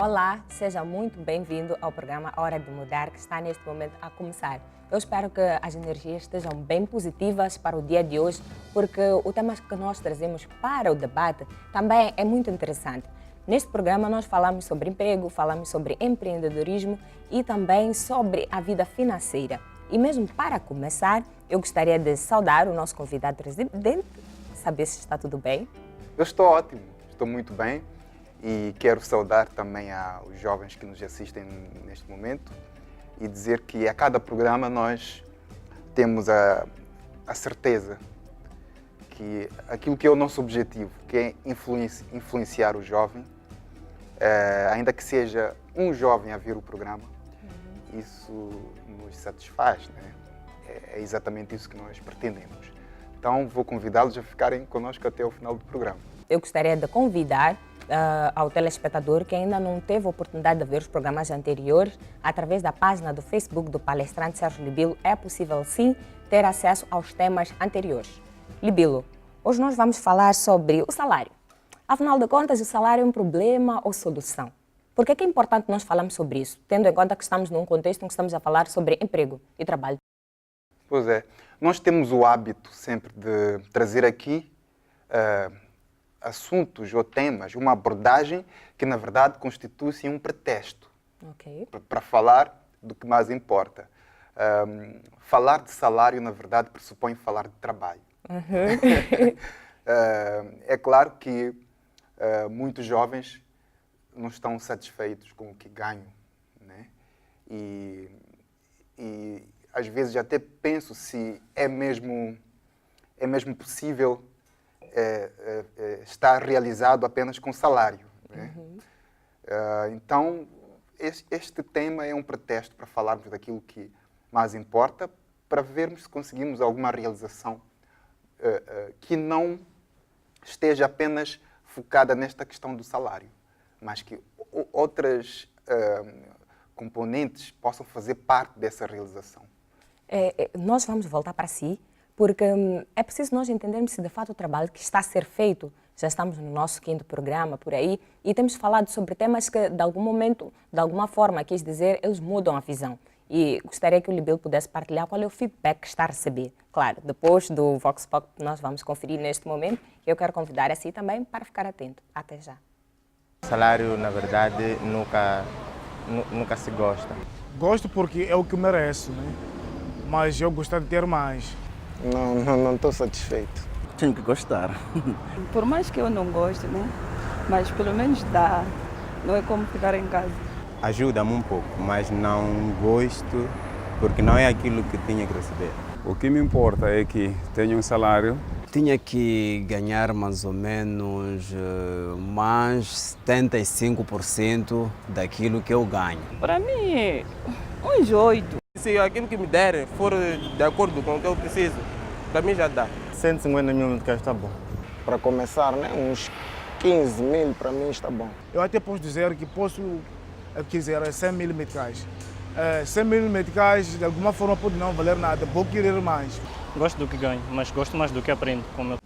Olá, seja muito bem-vindo ao programa Hora de Mudar, que está neste momento a começar. Eu espero que as energias estejam bem positivas para o dia de hoje, porque o tema que nós trazemos para o debate também é muito interessante. Neste programa nós falamos sobre emprego, falamos sobre empreendedorismo e também sobre a vida financeira. E mesmo para começar, eu gostaria de saudar o nosso convidado residente, saber se está tudo bem. Eu estou ótimo, estou muito bem e quero saudar também aos jovens que nos assistem neste momento e dizer que a cada programa nós temos a certeza que aquilo que é o nosso objetivo, que é influenciar o jovem, ainda que seja um jovem a ver o programa, isso nos satisfaz, né? É exatamente isso que nós pretendemos. Então vou convidá-los a ficarem conosco até o final do programa. Eu gostaria de convidar ao telespectador que ainda não teve a oportunidade de ver os programas anteriores, através da página do Facebook do palestrante Sérgio Libilo, é possível sim ter acesso aos temas anteriores. Libilo, hoje nós vamos falar sobre o salário. Afinal de contas, o salário é um problema ou solução? Por que é importante nós falarmos sobre isso, tendo em conta que estamos num contexto em que estamos a falar sobre emprego e trabalho? Pois é, nós temos o hábito sempre de trazer aqui assuntos ou temas, uma abordagem que, na verdade, constitui-se um pretexto para falar do que mais importa. Falar de salário, na verdade, pressupõe falar de trabalho. É claro que muitos jovens não estão satisfeitos com o que ganham, né? E às vezes até penso se é mesmo possível estar realizado apenas com salário, né? Então, este tema é um pretexto para falarmos daquilo que mais importa, para vermos se conseguimos alguma realização que não esteja apenas focada nesta questão do salário, mas que outras componentes possam fazer parte dessa realização. Nós vamos voltar para si, porque é preciso nós entendermos se de fato o trabalho que está a ser feito, já estamos no nosso 5º programa por aí, e temos falado sobre temas que de algum momento, de alguma forma, quis dizer, eles mudam a visão. E gostaria que o Libilo pudesse partilhar qual é o feedback que está a receber. Claro, depois do Vox Pop nós vamos conferir neste momento, eu quero convidar a si também para ficar atento. Até já. O salário, na verdade, nunca se gosta. Gosto porque é o que mereço, né? Mas eu gostaria de ter mais. Não estou satisfeito. Tenho que gostar. Por mais que eu não goste, né? Mas pelo menos dá. Não é como ficar em casa. Ajuda-me um pouco, mas não gosto porque não é aquilo que tinha que receber. O que me importa é que tenha um salário. Tinha que ganhar mais ou menos mais 75% daquilo que eu ganho. Para mim, uns 8. Se aquilo que me der for de acordo com o que eu preciso, para mim já dá. 150 mil meticais está bom. Para começar, né? Uns 15 mil para mim está bom. Eu até posso dizer que posso quiser 100 mil meticais. 100 mil meticais de alguma forma pode não valer nada, vou querer mais. Gosto do que ganho, mas gosto mais do que aprendo. Como eu...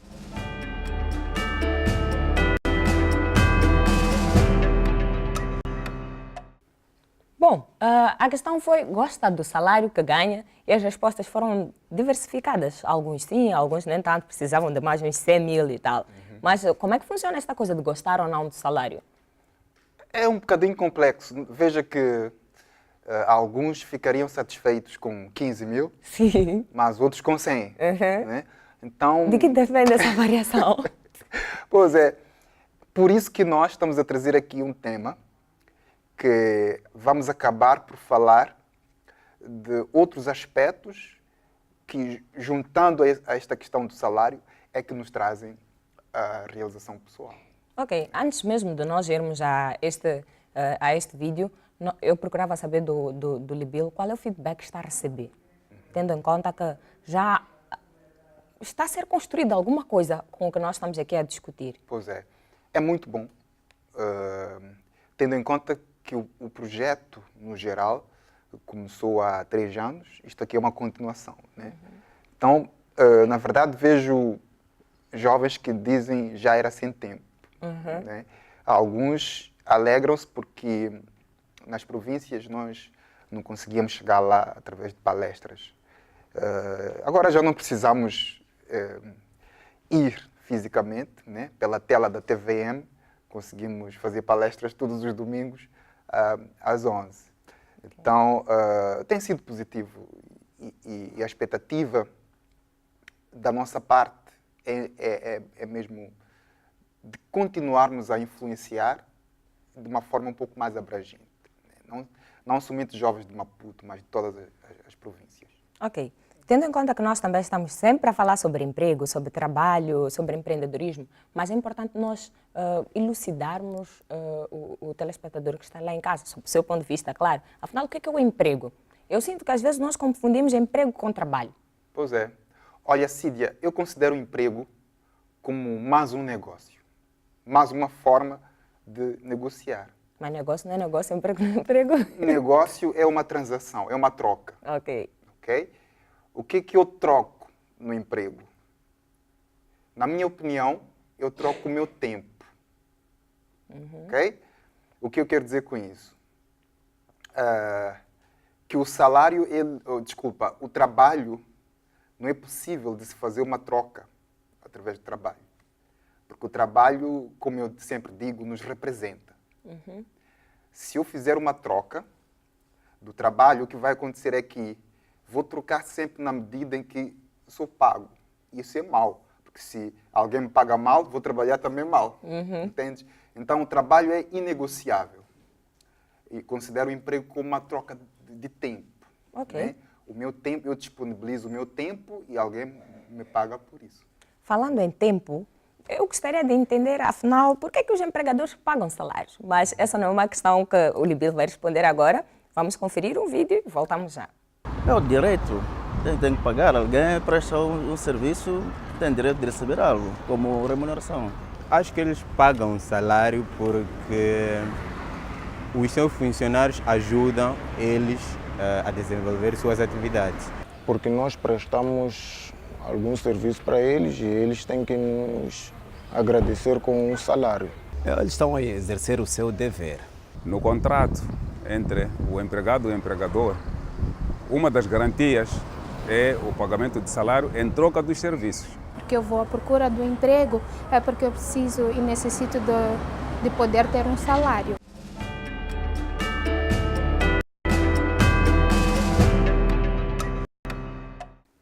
Bom, a questão foi, gosta do salário que ganha? E as respostas foram diversificadas. Alguns sim, alguns nem tanto, precisavam de mais uns 100 mil e tal. Mas como é que funciona esta coisa de gostar ou não do salário? É um bocadinho complexo. Veja que alguns ficariam satisfeitos com 15 mil, sim, mas outros com 100. Né? Então... De que depende essa variação? Pois é, por isso que nós estamos a trazer aqui um tema que vamos acabar por falar de outros aspectos que, juntando a esta questão do salário, é que nos trazem a realização pessoal. Ok, antes mesmo de nós irmos a este vídeo, eu procurava saber do Libilo qual é o feedback que está a receber, tendo em conta que já está a ser construída alguma coisa com o que nós estamos aqui a discutir. Pois é muito bom, tendo em conta que o projeto, no geral, começou há 3 anos, isto aqui é uma continuação, né? Então, na verdade, vejo jovens que dizem já era sem tempo, né? Alguns alegram-se porque nas províncias nós não conseguíamos chegar lá através de palestras. Agora já não precisamos ir fisicamente, né? Pela tela da TVM, conseguimos fazer palestras todos os domingos às 11. Então, tem sido positivo e a expectativa da nossa parte é mesmo de continuarmos a influenciar de uma forma um pouco mais abrangente. Não somente jovens de Maputo, mas de todas as províncias. Ok. Tendo em conta que nós também estamos sempre a falar sobre emprego, sobre trabalho, sobre empreendedorismo, mas é importante nós elucidarmos o telespectador que está lá em casa, sob o seu ponto de vista, claro. Afinal, o que é o emprego? Eu sinto que às vezes nós confundimos emprego com trabalho. Pois é. Olha, Cídia, eu considero o emprego como mais um negócio, mais uma forma de negociar. Mas negócio não é negócio, emprego não é emprego. Negócio é uma transação, é uma troca. Ok. Ok? O que eu troco no emprego? Na minha opinião, eu troco o meu tempo. Ok? O que eu quero dizer com isso? Que o salário, o trabalho, não é possível de se fazer uma troca através do trabalho. Porque o trabalho, como eu sempre digo, nos representa. Se eu fizer uma troca do trabalho, o que vai acontecer é que vou trocar sempre na medida em que sou pago. Isso é mau, porque se alguém me paga mal, vou trabalhar também mal. Entende? Então, o trabalho é inegociável. E considero o emprego como uma troca de tempo. Ok. Né? O meu tempo, eu disponibilizo o meu tempo e alguém me paga por isso. Falando em tempo, eu gostaria de entender, afinal, por que os empregadores pagam salários? Mas essa não é uma questão que o Libilo vai responder agora. Vamos conferir um vídeo e voltamos já. É o direito. Tem que pagar. Alguém presta um serviço, tem direito de receber algo, como remuneração. Acho que eles pagam salário porque os seus funcionários ajudam eles a desenvolver suas atividades. Porque nós prestamos algum serviço para eles e eles têm que nos agradecer com um salário. Eles estão a exercer o seu dever. No contrato entre o empregado e o empregador, uma das garantias é o pagamento de salário em troca dos serviços. Porque eu vou à procura do emprego, é porque eu preciso e necessito de poder ter um salário.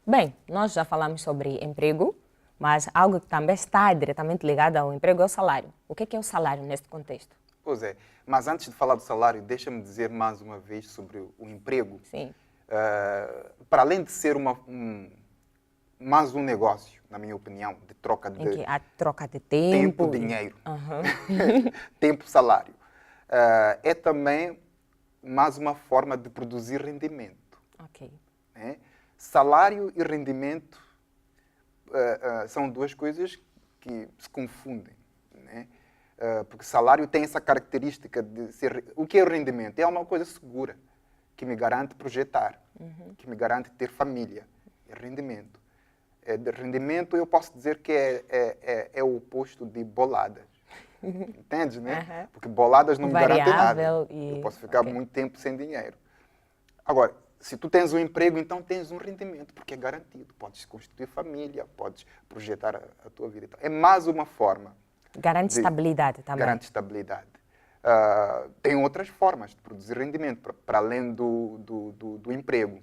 Bem, nós já falamos sobre emprego, mas algo que também está diretamente ligado ao emprego é o salário. O que é o salário neste contexto? Pois é, mas antes de falar do salário, deixa-me dizer mais uma vez sobre o emprego. Sim. Para além de ser mais um negócio, na minha opinião, de troca de... Em que há troca de tempo. Dinheiro. Tempo, salário. É também mais uma forma de produzir rendimento. Ok. Né? Salário e rendimento são duas coisas que se confundem. Né? Porque salário tem essa característica de ser... O que é o rendimento? É uma coisa segura, que me garante projetar, que me garante ter família. É rendimento. De rendimento eu posso dizer que é o oposto de boladas. Entende, né? Porque boladas não me garantem nada. Eu posso ficar muito tempo sem dinheiro. Agora, se tu tens um emprego, então tens um rendimento, porque é garantido. Podes constituir família, podes projetar a tua vida. Então, é mais uma forma. Garante estabilidade também. Garante estabilidade. Tem outras formas de produzir rendimento, para além do emprego.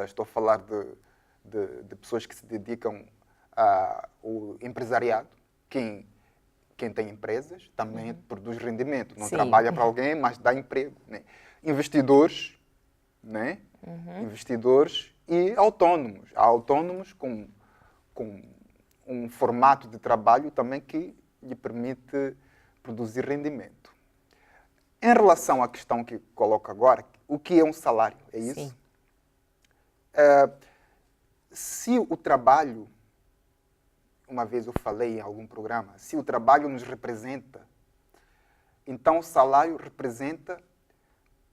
Estou a falar de pessoas que se dedicam ao empresariado. Quem tem empresas também produz rendimento. Não trabalha para alguém, mas dá emprego. Né? Investidores, né? Investidores e autônomos. Há autônomos com um formato de trabalho também que lhe permite produzir rendimento. Em relação à questão que coloco agora, o que é um salário? É isso? Sim. Se o trabalho, uma vez eu falei em algum programa, se o trabalho nos representa, então o salário representa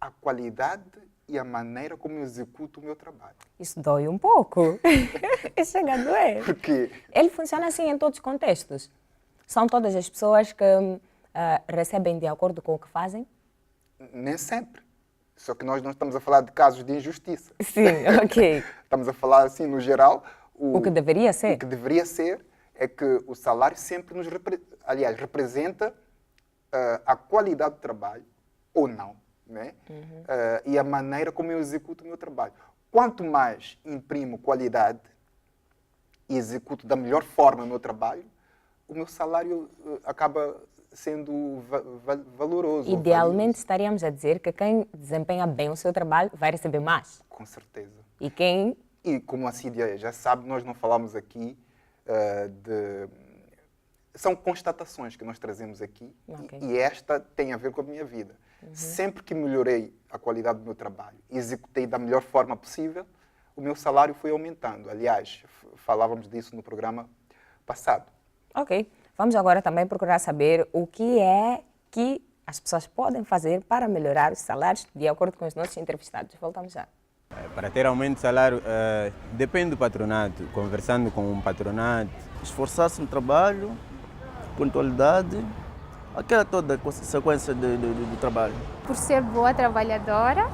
a qualidade e a maneira como eu executo o meu trabalho. Isso dói um pouco. Chega a doer. Por quê? Ele funciona assim em todos os contextos. São todas as pessoas que recebem de acordo com o que fazem? Nem sempre. Só que nós não estamos a falar de casos de injustiça. Sim, ok. Estamos a falar, assim, no geral... O que deveria ser? O que deveria ser é que o salário sempre nos representa a qualidade do trabalho, ou não, né? E a maneira como eu executo o meu trabalho. Quanto mais imprimo qualidade e executo da melhor forma o meu trabalho, o meu salário acaba sendo valoroso. Idealmente estaríamos a dizer que quem desempenha bem o seu trabalho vai receber mais. Com certeza. E como a Cídia já sabe, nós não falamos aqui são constatações que nós trazemos aqui, e esta tem a ver com a minha vida. Sempre que melhorei a qualidade do meu trabalho, executei da melhor forma possível, o meu salário foi aumentando. Aliás, falávamos disso no programa passado. Ok. Vamos agora também procurar saber o que é que as pessoas podem fazer para melhorar os salários, de acordo com os nossos entrevistados. Voltamos já. Para ter aumento de salário, depende do patronato. Conversando com um patronato. Esforçar-se no trabalho, pontualidade, aquela toda sequência do trabalho. Por ser boa trabalhadora,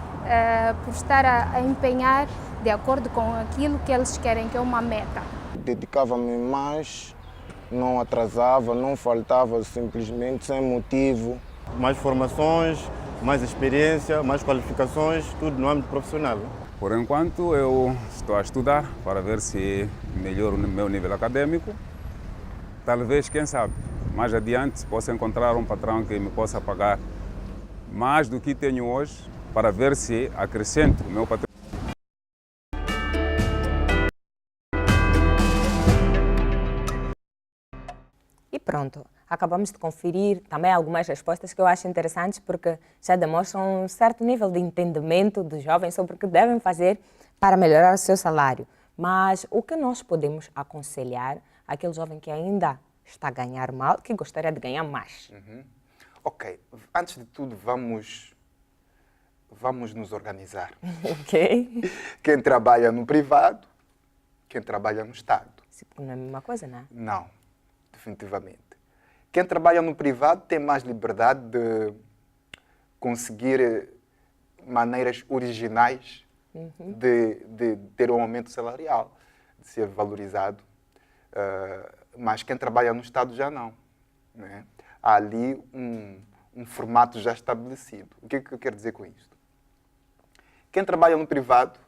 por estar a empenhar de acordo com aquilo que eles querem, que é uma meta. Dedicava-me mais, não atrasava, não faltava simplesmente, sem motivo. Mais formações, mais experiência, mais qualificações, tudo no âmbito profissional. Por enquanto, eu estou a estudar para ver se melhoro o meu nível acadêmico. Talvez, quem sabe, mais adiante possa encontrar um patrão que me possa pagar mais do que tenho hoje, para ver se acrescento o meu patrimônio. E pronto, acabamos de conferir também algumas respostas que eu acho interessantes, porque já demonstram um certo nível de entendimento dos jovens sobre o que devem fazer para melhorar o seu salário. Mas o que nós podemos aconselhar àquele jovem que ainda está a ganhar mal, que gostaria de ganhar mais? Ok, antes de tudo vamos nos organizar. Ok. Quem trabalha no privado, quem trabalha no Estado. Não é a mesma coisa, não é? Não, definitivamente. Quem trabalha no privado tem mais liberdade de conseguir maneiras originais de ter um aumento salarial, de ser valorizado. Mas quem trabalha no Estado já não, né? Há ali um formato já estabelecido. O que é que eu quero dizer com isto? Quem trabalha no privado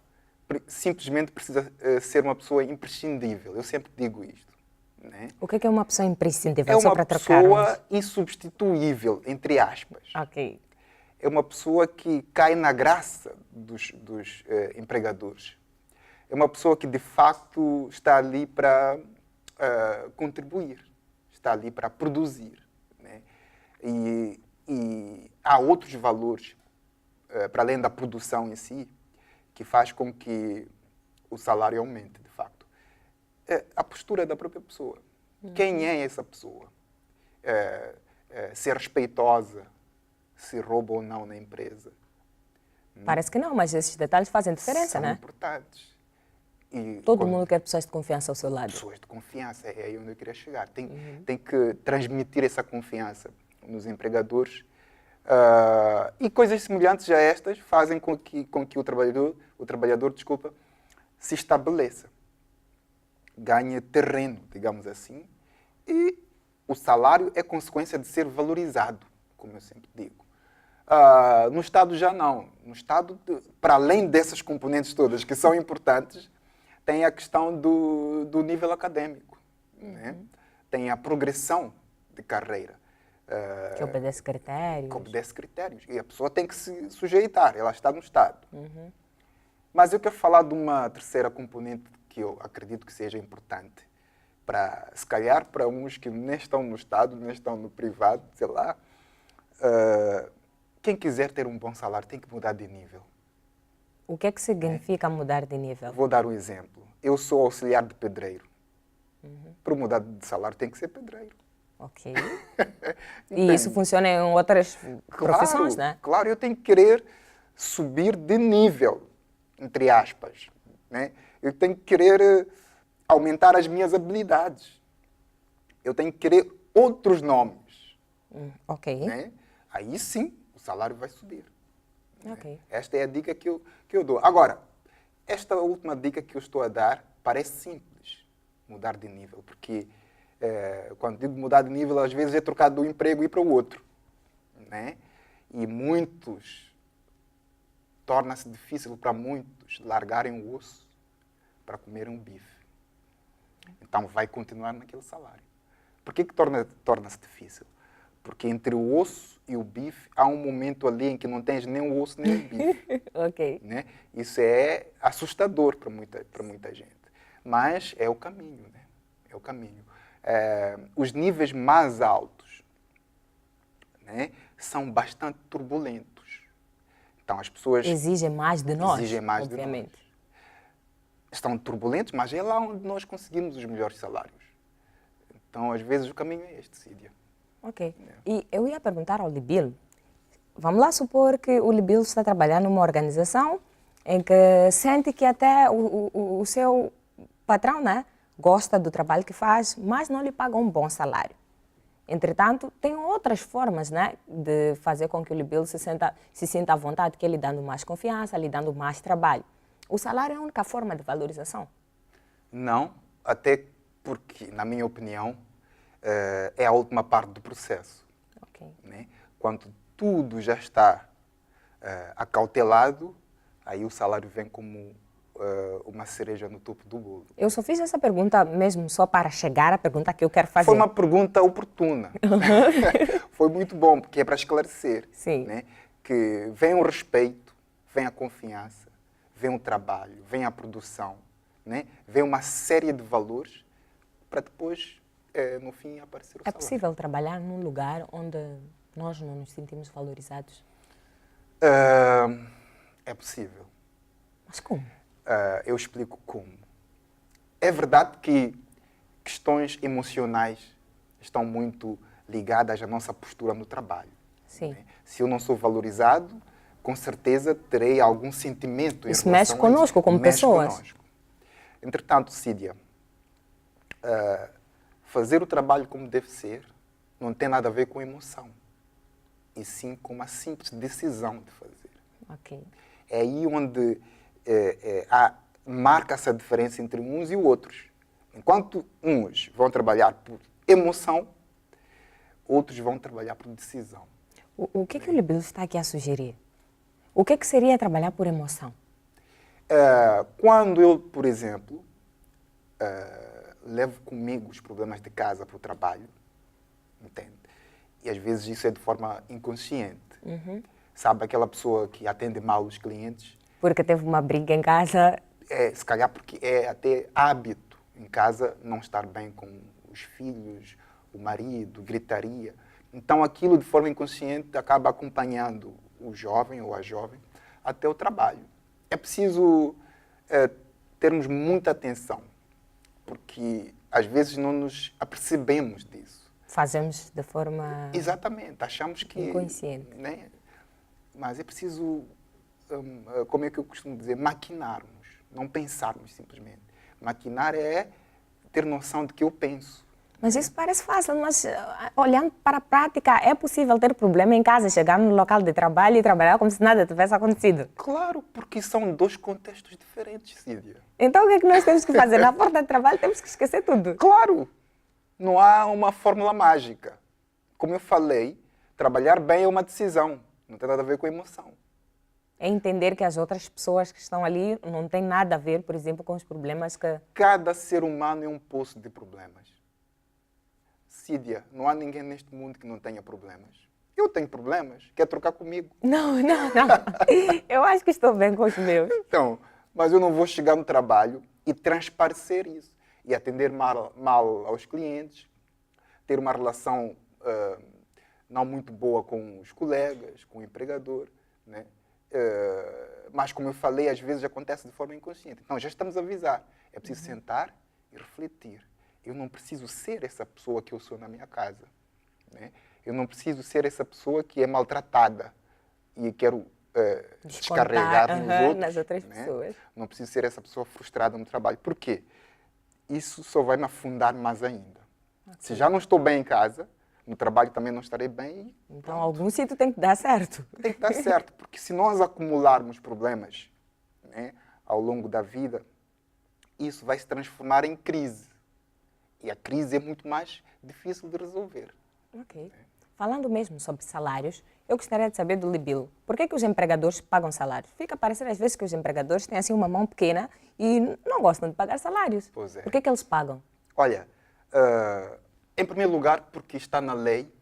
simplesmente precisa ser uma pessoa imprescindível. Eu sempre digo isto. Né? O que é uma pessoa imprescindível? É uma só para pessoa insubstituível, entre aspas. Ok. É uma pessoa que cai na graça dos empregadores. É uma pessoa que, de facto, está ali para contribuir, está ali para produzir. Né? E há outros valores, para além da produção em si, que faz com que o salário aumente, de facto. A postura da própria pessoa. Quem é essa pessoa? Ser respeitosa, se rouba ou não na empresa. Parece que não, mas esses detalhes fazem diferença, né? São importantes. E todo mundo quer pessoas de confiança ao seu lado. Pessoas de confiança, é aí onde eu queria chegar. Tem que transmitir essa confiança nos empregadores. E coisas semelhantes a estas fazem com que o trabalhador, se estabeleça. Ganhe terreno, digamos assim, e o salário é consequência de ser valorizado, como eu sempre digo. No Estado já não. No Estado, para além dessas componentes todas que são importantes, tem a questão do nível acadêmico. Né? Tem a progressão de carreira. Que obedece critérios. Que obedece critérios. E a pessoa tem que se sujeitar, ela está no Estado. Mas eu quero falar de uma terceira componente que eu acredito que seja importante, se calhar para uns que nem estão no Estado, nem estão no privado, sei lá. Quem quiser ter um bom salário tem que mudar de nível. O que é que significa mudar de nível? Vou dar um exemplo. Eu sou auxiliar de pedreiro. Para mudar de salário tem que ser pedreiro. Ok. E isso funciona em outras profissões, né? Claro, eu tenho que querer subir de nível, entre aspas. Né? Eu tenho que querer aumentar as minhas habilidades. Eu tenho que querer outros nomes. Ok. Né? Aí sim, o salário vai subir. Ok. Esta é a dica que eu dou. Agora, esta última dica que eu estou a dar parece simples, mudar de nível, porque quando digo mudar de nível, às vezes é trocar do emprego e ir para o outro. Né? E torna-se difícil para muitos largarem o osso para comer um bife. Então vai continuar naquele salário. Por que torna-se difícil? Porque entre o osso e o bife há um momento ali em que não tens nem o osso nem o bife. Ok. Né? Isso é assustador para muita gente. Mas é o caminho. Né? É o caminho. Os níveis mais altos, né, são bastante turbulentos. Então as pessoas... Exigem mais de nós, exigem mais obviamente. De nós. Estão turbulentos, mas é lá onde nós conseguimos os melhores salários. Então, às vezes, o caminho é este, Cídia. Ok. E eu ia perguntar ao Libil, vamos lá supor que o Libil está trabalhando numa organização em que sente que até o seu patrão, né, gosta do trabalho que faz, mas não lhe paga um bom salário. Entretanto, tem outras formas, né, de fazer com que o Libil se sinta à vontade, que é lhe dando mais confiança, lhe dando mais trabalho. O salário é a única forma de valorização? Não, até porque, na minha opinião, é a última parte do processo. Okay. Né? Quando tudo já está acautelado, aí o salário vem como uma cereja no topo do bolo. Eu só fiz essa pergunta mesmo só para chegar à pergunta que eu quero fazer. Foi uma pergunta oportuna. Foi muito bom, porque é para esclarecer. Sim. Né? Que vem o respeito, vem a confiança, vem o trabalho, vem a produção, né? Vem uma série de valores para depois, no fim, aparecer o salário. É possível trabalhar num lugar onde nós não nos sentimos valorizados? É possível. Mas como? Eu explico como. É verdade que questões emocionais estão muito ligadas à nossa postura no trabalho. Sim. Né? Se eu não sou valorizado, com certeza terei algum sentimento em isso relação mexe conosco como pessoas. Conosco. Entretanto, Cídia, fazer o trabalho como deve ser não tem nada a ver com emoção, e sim com uma simples decisão de fazer. Okay. É aí onde marca-se a diferença entre uns e outros. Enquanto uns vão trabalhar por emoção, outros vão trabalhar por decisão. O que o Libil está aqui a sugerir? O que seria trabalhar por emoção? Quando eu, por exemplo, levo comigo os problemas de casa para o trabalho, entende? E às vezes isso é de forma inconsciente. Uhum. Sabe, aquela pessoa que atende mal os clientes... Porque teve uma briga em casa... Se calhar porque é até hábito em casa não estar bem com os filhos, o marido, gritaria. Então aquilo de forma inconsciente acaba acompanhando o jovem ou a jovem até o trabalho. É preciso termos muita atenção, porque às vezes não nos apercebemos disso. Fazemos de forma... Exatamente, achamos que... inconsciente. Né? Mas é preciso, como é que eu costumo dizer, maquinarmos, não pensarmos simplesmente. Maquinar é ter noção de que eu penso. Mas isso parece fácil, mas olhando para a prática, é possível ter problema em casa, chegar no local de trabalho e trabalhar como se nada tivesse acontecido? Claro, porque são dois contextos diferentes, Cídia. Então o que é que nós temos que fazer? Na porta de trabalho temos que esquecer tudo? Claro! Não há uma fórmula mágica. Como eu falei, trabalhar bem é uma decisão, não tem nada a ver com a emoção. É entender que as outras pessoas que estão ali não têm nada a ver, por exemplo, com os problemas que... Cada ser humano é um poço de problemas. Cídia, não há ninguém neste mundo que não tenha problemas. Eu tenho problemas. Quer trocar comigo? Não. Eu acho que estou bem com os meus. Então, mas eu não vou chegar no trabalho e transparecer isso. E atender mal aos clientes, ter uma relação não muito boa com os colegas, com o empregador, né? Mas, como eu falei, às vezes acontece de forma inconsciente. Então, já estamos a avisar. É preciso sentar e refletir. Eu não preciso ser essa pessoa que eu sou na minha casa. Né? Eu não preciso ser essa pessoa que é maltratada e quero descarregar nos outros, nas outras né? pessoas. Não preciso ser essa pessoa frustrada no trabalho. Por quê? Isso só vai me afundar mais ainda. Okay. Se já não estou bem em casa, no trabalho também não estarei bem. Então, algum sítio tem que dar certo. Tem que dar certo, porque se nós acumularmos problemas, né, ao longo da vida, isso vai se transformar em crise. E a crise é muito mais difícil de resolver. Ok. Falando mesmo sobre salários, eu gostaria de saber do Libilo. Por que os empregadores pagam salários? Fica a parecer às vezes que os empregadores têm assim uma mão pequena e não gostam de pagar salários. Pois é. Por que eles pagam? Olha, em primeiro lugar, porque está na lei,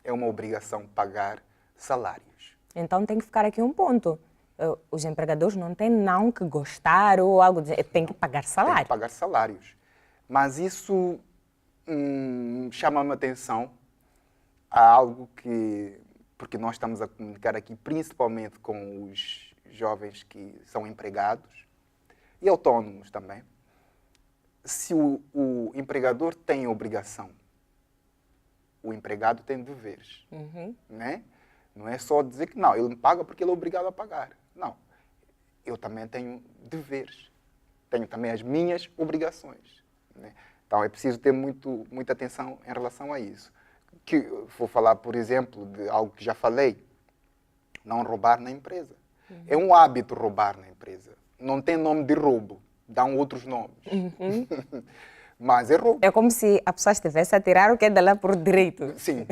é uma obrigação pagar salários. Então tem que ficar aqui um ponto. Os empregadores não têm não que gostar ou algo, tem que pagar salário. Tem que pagar salários. Mas isso chama-me a atenção a algo que, porque nós estamos a comunicar aqui principalmente com os jovens que são empregados e autônomos também. Se o empregador tem obrigação, o empregado tem deveres, né? Não é só dizer que não, ele me paga porque ele é obrigado a pagar. Não, eu também tenho deveres, tenho também as minhas obrigações, né? Então é preciso ter muita atenção em relação a isso. Que vou falar, por exemplo, de algo que já falei, não roubar na empresa. É um hábito roubar na empresa. Não tem nome de roubo, dão outros nomes. Mas é roubo. É como se a pessoa estivesse a tirar o que é dela por direito. Sim,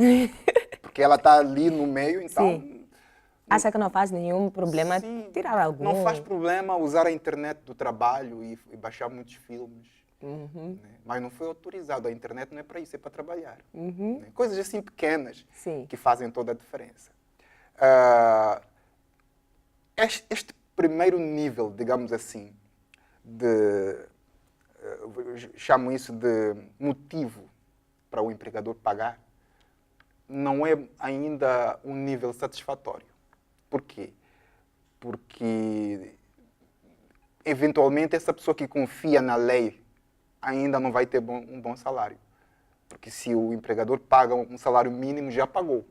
porque ela está ali no meio, então... Sim. Acha que não faz nenhum problema tirar algum? Não faz problema usar a internet do trabalho e baixar muitos filmes. Né? Mas não foi autorizado. A internet não é para isso, é para trabalhar. Né? Coisas assim pequenas que fazem toda a diferença. Este primeiro nível, digamos assim, chamo isso de motivo para o empregador pagar, não é ainda um nível satisfatório. Por quê? Porque, eventualmente, essa pessoa que confia na lei ainda não vai ter um bom salário. Porque se o empregador paga um salário mínimo, já pagou.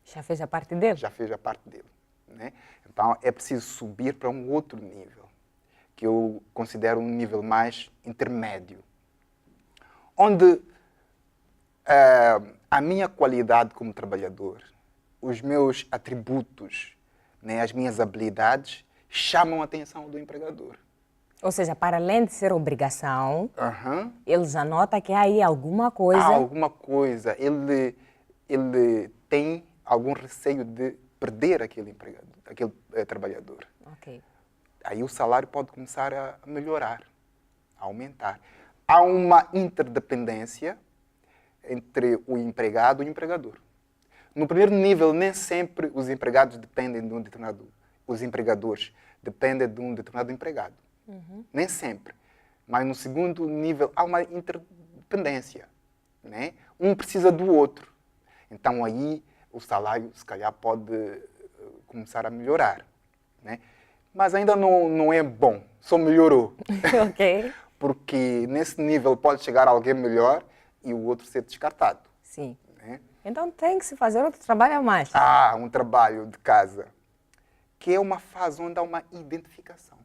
Já fez a parte dele? Já fez a parte dele. Né? Então, é preciso subir para um outro nível, que eu considero um nível mais intermédio. Onde a minha qualidade como trabalhador, os meus atributos, né, as minhas habilidades, chamam a atenção do empregador. Ou seja, para além de ser obrigação, ele já nota que há aí alguma coisa... Há alguma coisa. Ele tem algum receio de perder aquele trabalhador. Okay. Aí o salário pode começar a melhorar, a aumentar. Há uma interdependência entre o empregado e o empregador. No primeiro nível, nem sempre os empregados dependem de um determinado... Os empregadores dependem de um determinado empregado. Nem sempre. Mas no segundo nível há uma interdependência. Né? Um precisa do outro. Então aí o salário, se calhar, pode começar a melhorar. Né? Mas ainda não é bom. Só melhorou. Ok. Porque nesse nível pode chegar alguém melhor e o outro ser descartado. Sim. Né? Então tem que se fazer outro trabalho a mais. Um trabalho de casa. Que é uma fase onde há uma identificação.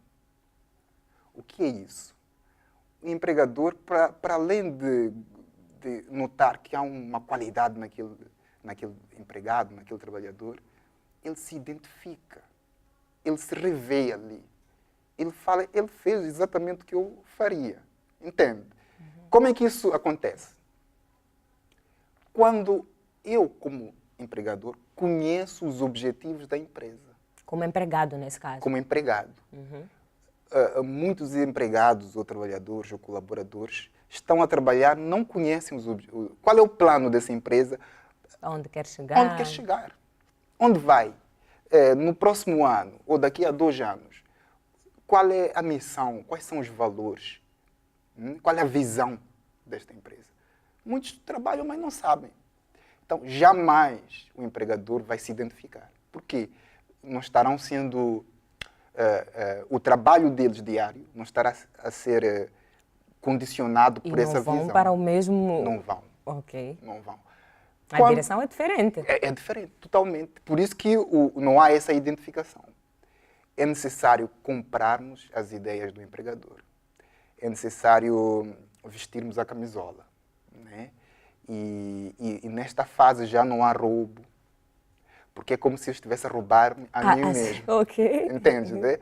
O que é isso? O empregador, para além de notar que há uma qualidade naquele empregado, naquele trabalhador, ele se identifica, ele se revê ali. Ele fala, ele fez exatamente o que eu faria. Entende? Como é que isso acontece? Quando eu, como empregador, conheço os objetivos da empresa. Como empregado, nesse caso. Como empregado. Muitos empregados ou trabalhadores ou colaboradores estão a trabalhar, não conhecem qual é o plano dessa empresa. Onde quer chegar. Onde quer chegar. Onde vai? No próximo ano ou daqui a 2 anos. Qual é a missão? Quais são os valores? Qual é a visão desta empresa? Muitos trabalham, mas não sabem. Então, jamais o empregador vai se identificar. Por quê? Não estarão sendo... o trabalho deles diário não estará a ser condicionado por essa visão. Não vão para o mesmo... Não vão. Ok. Não vão. A direção é diferente. É diferente, totalmente. Por isso que não há essa identificação. É necessário comprarmos as ideias do empregador. É necessário vestirmos a camisola. Né? E nesta fase já não há roubo, porque é como se eu estivesse a roubar-me a mim mesmo. Ok. Entende? Né?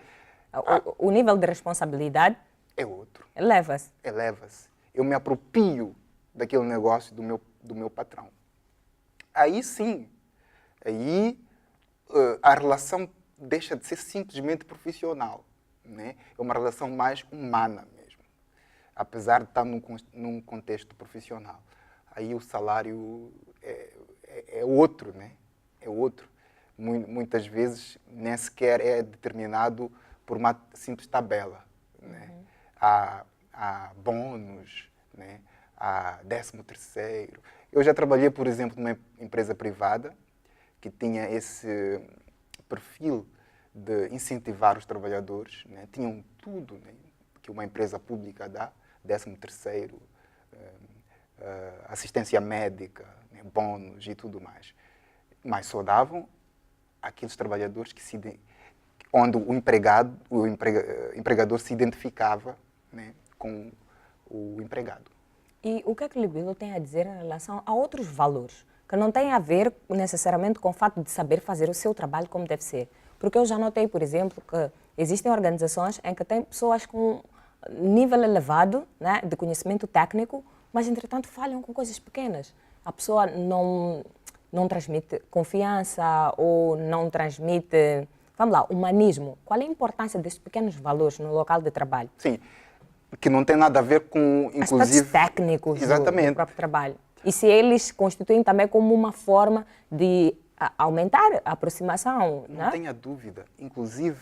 O nível de responsabilidade é outro. Eleva-se. Eleva-se. Eu me aproprio daquele negócio do meu patrão. Aí sim, aí a relação deixa de ser simplesmente profissional, né? É uma relação mais humana mesmo, apesar de estar num contexto profissional. Aí o salário é outro, né? É outro. Muitas vezes nem sequer é determinado por uma simples tabela, né? Há bônus, né? Há 13º. Eu já trabalhei, por exemplo, numa empresa privada que tinha esse perfil de incentivar os trabalhadores, né? Tinham tudo, né, que uma empresa pública dá, 13º, assistência médica, né, bônus e tudo mais. Mas só davam aqueles trabalhadores onde o empregador se identificava, né, com o empregado. E o que é que o Libilo tem a dizer em relação a outros valores, que não têm a ver necessariamente com o fato de saber fazer o seu trabalho como deve ser? Porque eu já notei, por exemplo, que existem organizações em que tem pessoas com nível elevado, né, de conhecimento técnico, mas, entretanto, falham com coisas pequenas. A pessoa não transmite confiança ou não transmite, vamos lá, humanismo. Qual é a importância desses pequenos valores no local de trabalho? Sim, que não tem nada a ver com, inclusive... aspectos técnicos Exatamente. do próprio trabalho. E se eles constituem também como uma forma de aumentar a aproximação, não tenha dúvida. Inclusive,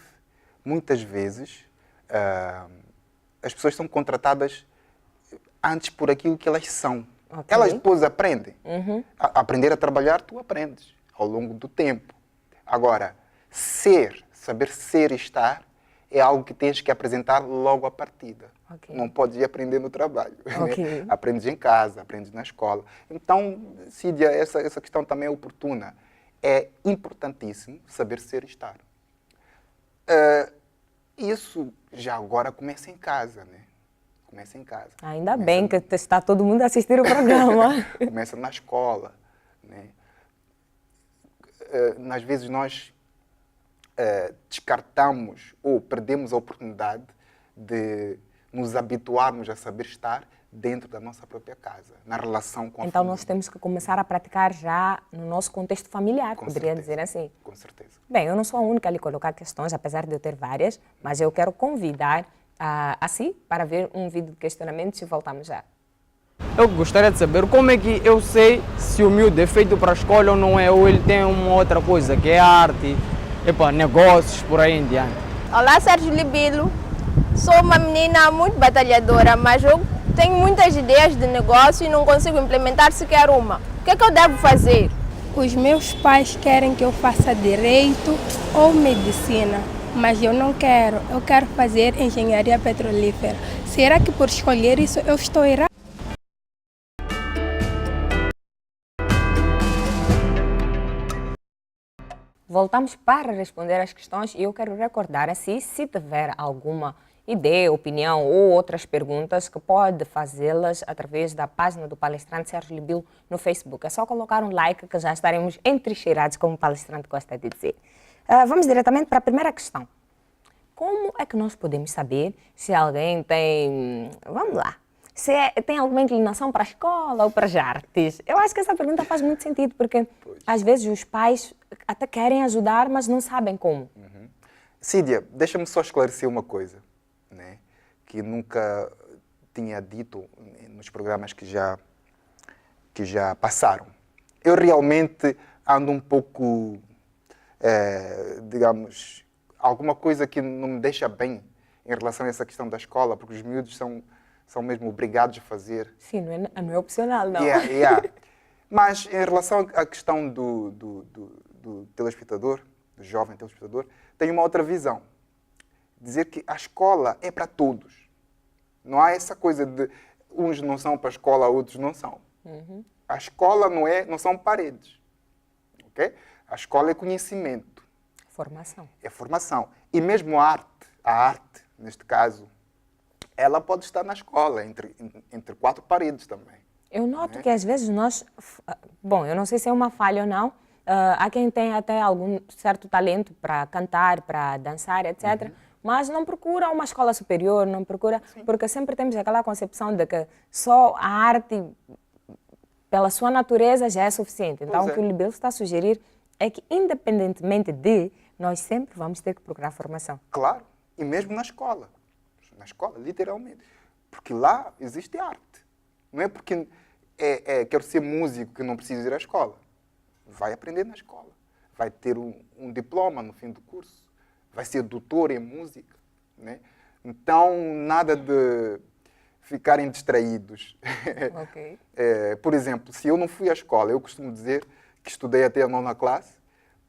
muitas vezes, as pessoas são contratadas antes por aquilo que elas são. Okay. Elas depois aprendem. Aprender a trabalhar, tu aprendes ao longo do tempo. Agora, saber ser e estar, é algo que tens que apresentar logo à partida. Okay. Não podes ir aprender no trabalho. Okay. Né? Aprendes em casa, aprendes na escola. Então, Cídia, essa questão também é oportuna. É importantíssimo saber ser e estar. Isso já agora começa em casa, né? Começa em casa. Ainda bem que está todo mundo a assistir o programa. Começa na escola, né? Às vezes nós descartamos ou perdemos a oportunidade de nos habituarmos a saber estar dentro da nossa própria casa, na relação com a Então família. Nós temos que começar a praticar já no nosso contexto familiar, poderia dizer assim. Com certeza. Bem, eu não sou a única a lhe colocar questões, apesar de eu ter várias, mas eu quero convidar a si para ver um vídeo de questionamentos e voltamos já. Eu gostaria de saber como é que eu sei se o miúdo é feito para a escola ou não é, ou ele tem uma outra coisa, que é arte, negócios, por aí em diante. Olá, Sérgio Libilo. Sou uma menina muito batalhadora, mas eu tenho muitas ideias de negócio e não consigo implementar sequer uma. O que é que eu devo fazer? Os meus pais querem que eu faça direito ou medicina, mas eu não quero. Eu quero fazer engenharia petrolífera. Será que por escolher isso eu estou errada? Voltamos para responder às questões e eu quero recordar a si, se tiver alguma ideia, opinião ou outras perguntas, que pode fazê-las através da página do palestrante Sérgio Libilo no Facebook. É só colocar um like que já estaremos entrincheirados, como o palestrante gosta de dizer. Vamos diretamente para a primeira questão. Como é que nós podemos saber se alguém tem, vamos lá, se tem alguma inclinação para a escola ou para as artes? Eu acho que essa pergunta faz muito sentido, porque às vezes os pais até querem ajudar, mas não sabem como. Cídia, deixa-me só esclarecer uma coisa, né, que nunca tinha dito nos programas que já passaram. Eu realmente ando um pouco, digamos, alguma coisa que não me deixa bem em relação a essa questão da escola, porque os miúdos são mesmo obrigados a fazer. Sim, não é opcional, não. Mas em relação à questão do telespectador, do jovem telespectador, tenho uma outra visão. Dizer que a escola é para todos. Não há essa coisa de uns não são para a escola, outros não são. A escola não são paredes. Okay? A escola é conhecimento. Formação. É formação. E mesmo a arte, neste caso, ela pode estar na escola, entre quatro paredes também. Eu noto que às vezes nós, bom, eu não sei se é uma falha ou não, há quem tem até algum certo talento para cantar, para dançar, etc. Mas não procura uma escola superior, não procura, porque sempre temos aquela concepção de que só a arte, pela sua natureza, já é suficiente. Então, o que o Libelo está a sugerir é que, independentemente de, nós sempre vamos ter que procurar formação. Claro, e mesmo na escola, literalmente. Porque lá existe arte. Não é porque quero ser músico que não preciso ir à escola. Vai aprender na escola. Vai ter um diploma no fim do curso. Vai ser doutor em música. Né? Então, nada de ficarem distraídos. Okay. Por exemplo, se eu não fui à escola, eu costumo dizer que estudei até a 9ª classe,